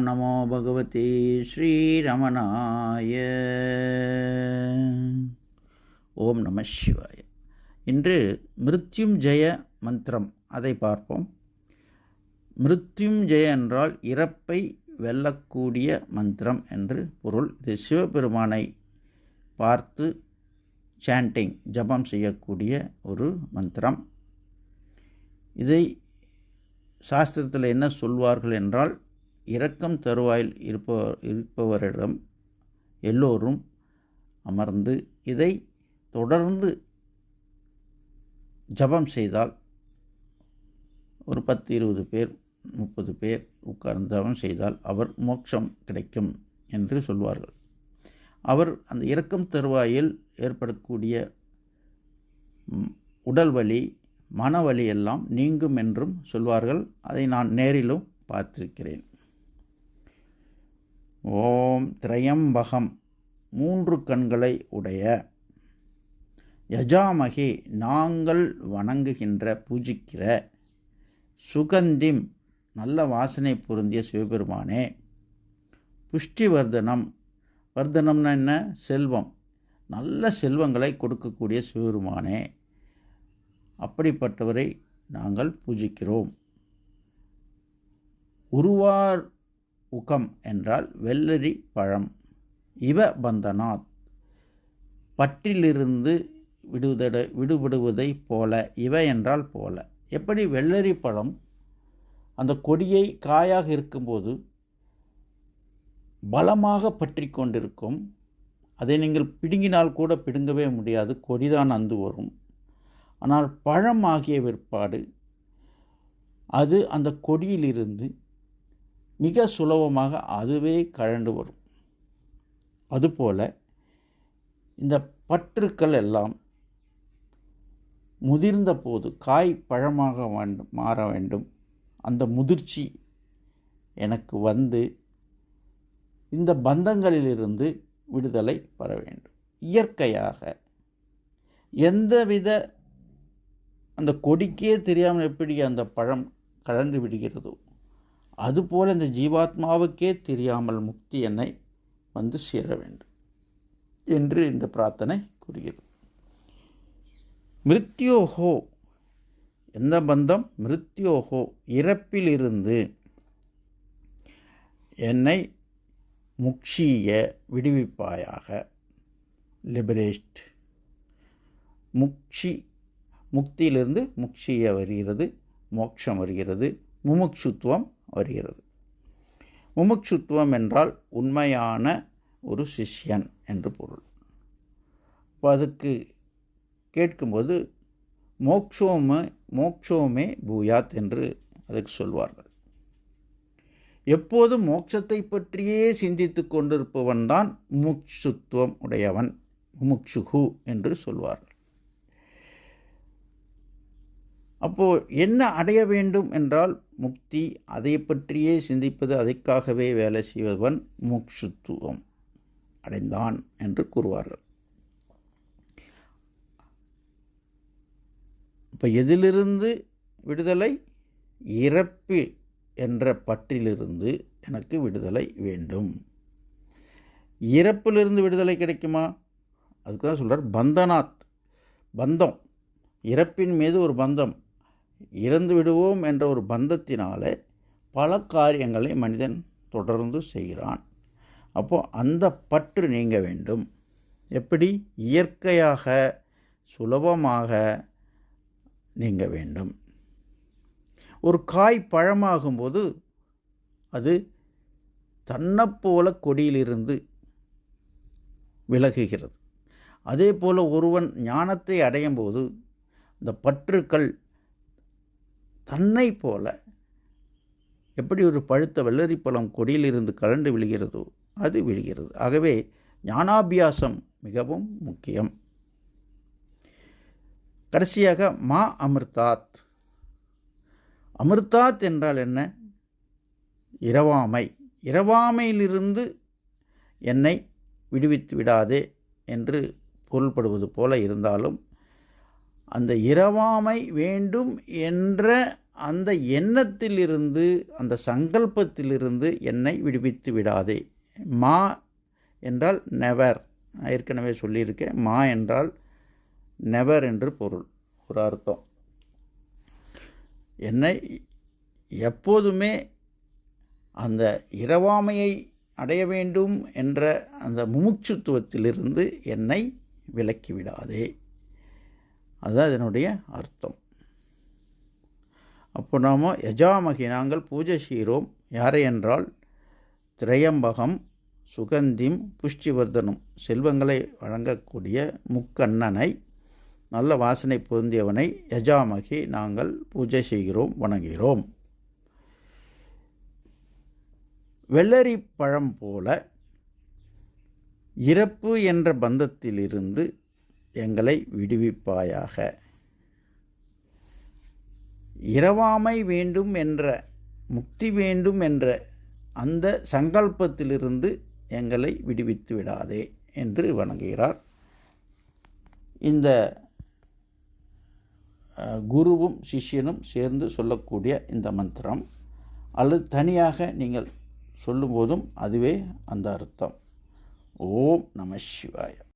நமோ பகவதி ஸ்ரீரமணாய. ஓம் நம சிவாய. இன்று மிருத்யுஞ்சய மந்திரம் அதை பார்ப்போம். மிருத்யுஞ்சய என்றால் இறப்பை வெல்லக்கூடிய மந்திரம் என்று பொருள். இது சிவபெருமானை பார்த்து சாண்டிங் ஜபம் செய்யக்கூடிய ஒரு மந்திரம். இதை சாஸ்திரத்தில் என்ன சொல்வார்கள் என்றால், இரக்கம் தருவாயில் இருப்பவரிடம் எல்லோரும் அமர்ந்து இதை தொடர்ந்து ஜபம் செய்தால், ஒரு 10-20 பேர் 30 பேர் உட்கார்ந்து ஜபம் செய்தால் அவர் மோட்சம் கிடைக்கும் என்று சொல்வார்கள். அவர் அந்த இரக்கம் தருவாயில் ஏற்படக்கூடிய உடல் வலி மனவலி எல்லாம் நீங்கும் என்றும் சொல்வார்கள். அதை நான் நேரிலும் பார்த்திருக்கிறேன். ஓம் திரையம்பகம், 3 கண்களை உடைய, யஜாமகே நாங்கள் வணங்குகின்ற பூஜிக்கிற, சுகந்திம் நல்ல வாசனை பொருந்திய சிவபெருமானே, புஷ்டிவர்தனம், வர்தனம்னா என்ன? செல்வம், நல்ல செல்வங்களை கொடுக்கக்கூடிய சிவபெருமானே, அப்படிப்பட்டவரை நாங்கள் பூஜிக்கிறோம். உருவார் உகம் என்றால் வெள்ளரி பழம். இவ பந்தனாத், பற்றிலிருந்து விடுபடுவதை போல. இவ என்றால் போல. எப்படி வெள்ளரி பழம் அந்த கொடியை காயாக இருக்கும்போது பலமாக பற்றி கொண்டிருக்கும், அதை நீங்கள் பிடுங்கினால் கூட பிடுங்கவே முடியாது, கொடிதான் அந்து வரும். ஆனால் பழம் ஆகிய பிற்பாடு அது அந்த கொடியிலிருந்து மிக சுலபமாக அதுவே கழண்டு வரும். அதுபோல இந்த பற்றுக்கள் எல்லாம் முதிர்ந்த போது காய் பழமாக மாற வேண்டும். அந்த முதிர்ச்சி எனக்கு வந்து இந்த பந்தங்களிலிருந்து விடுதலை பெற வேண்டும். இயற்கையாக எந்தவித அந்த கொடிக்கே தெரியாமல் எப்படி அந்த பழம் கழன்று விடுகிறதோ, அதுபோல் இந்த ஜீவாத்மாவுக்கே தெரியாமல் முக்தி என்னை வந்து சேர வேண்டும் என்று இந்த பிரார்த்தனை கூறுகிறது. மிருத்யோஹோ, எந்த பந்தம்? மிருத்யோஹோ, இறப்பிலிருந்து என்னை முக்ஷீய விடுவிப்பாயாக. லிபரேட், முக்தியிலிருந்து முக்ஷீய வருகிறது, மோட்சம் வருகிறது, முமுட்சுத்துவம் வருகிறது. முமுட்சுத்துவம் என்றால் உண்மையான ஒரு சிஷ்யன் என்று பொருள். இப்போ அதுக்கு கேட்கும்போது மோக்ஷோமே பூயாத் என்று அதுக்கு சொல்வார்கள். எப்போதும் மோட்சத்தை பற்றியே சிந்தித்து கொண்டிருப்பவன் தான் முமுட்சுத்துவம் உடையவன், முமுட்சுகு என்று சொல்வார்கள். அப்போது என்ன அடைய வேண்டும் என்றால் முக்தி, அதை பற்றியே சிந்திப்பது, அதற்காகவே வேலை செய்வன் முமுட்சுத்துவம் அடைந்தான் என்று கூறுவார்கள். இப்போ எதிலிருந்து விடுதலை? இறப்பு என்ற பற்றிலிருந்து எனக்கு விடுதலை வேண்டும். இறப்பிலிருந்து விடுதலை கிடைக்குமா? அதுக்கு தான் சொல்கிறார் பந்தனாத், பந்தம், இறப்பின் மீது ஒரு பந்தம், இறந்து விடுவோம் என்ற ஒரு பந்தத்தினாலே பல காரியங்களை மனிதன் தொடர்ந்து செய்கிறான். அப்போது அந்த பற்று நீங்க வேண்டும். எப்படி? இயற்கையாக சுலபமாக நீங்க வேண்டும். ஒரு காய் பழமாகும்போது அது தன்னைப்போல கொடியிலிருந்து விலகுகிறது. அதே போல் ஒருவன் ஞானத்தை அடையும் போது இந்த பற்றுக்கள் தன்னை போல, எப்படி ஒரு பழுத்த வெள்ளரி பழம் கொடியிலிருந்து கலண்டு விழுகிறதோ அது விழுகிறது. ஆகவே ஞானாபியாசம் மிகவும் முக்கியம். கடைசியாக மா அமிர்தாத். அமிர்தாத் என்றால் என்ன? இரவாமை. இரவாமையிலிருந்து என்னை விடுவித்து விடாதே என்று பொருள்படுவது போல இருந்தாலும், அந்த இரவாமை வேண்டும் என்ற அந்த எண்ணத்திலிருந்து, அந்த சங்கல்பத்திலிருந்து என்னை விடுவித்து விடாதே. மா என்றால் நெவர், நான் ஏற்கனவே சொல்லியிருக்கேன். மா என்றால் நெவர் என்று பொருள், ஒரு அர்த்தம். என்னை எப்போதுமே அந்த இரவாமையை அடைய வேண்டும் என்ற அந்த முமுட்சுத்துவத்திலிருந்து என்னை விலக்கிவிடாதே. அதுதான் இதனுடைய அர்த்தம். அப்போ நாம் யஜாமகி, நாங்கள் பூஜை செய்கிறோம். யாரை என்றால் திரையம்பகம், சுகந்திம், புஷ்டிவர்தனம், செல்வங்களை வழங்கக்கூடிய முக்கண்ணனை, நல்ல வாசனை பொருந்தியவனை யஜாமகி நாங்கள் பூஜை செய்கிறோம், வணங்குகிறோம். வெள்ளரி பழம் போல இறப்பு என்ற பந்தத்திலிருந்து எங்களை விடுவிப்பாயாக. இரவாமை வேண்டும் என்ற, முக்தி வேண்டும் என்ற அந்த சங்கல்பத்திலிருந்து எங்களை விடுவித்து விடாதே என்று வணங்குகிறார். இந்த குருவும் சிஷ்யனும் சேர்ந்து சொல்லக்கூடிய இந்த மந்திரம், அல்லது தனியாக நீங்கள் சொல்லும்போதும் அதுவே அந்த அர்த்தம். ஓம் நம சிவாய.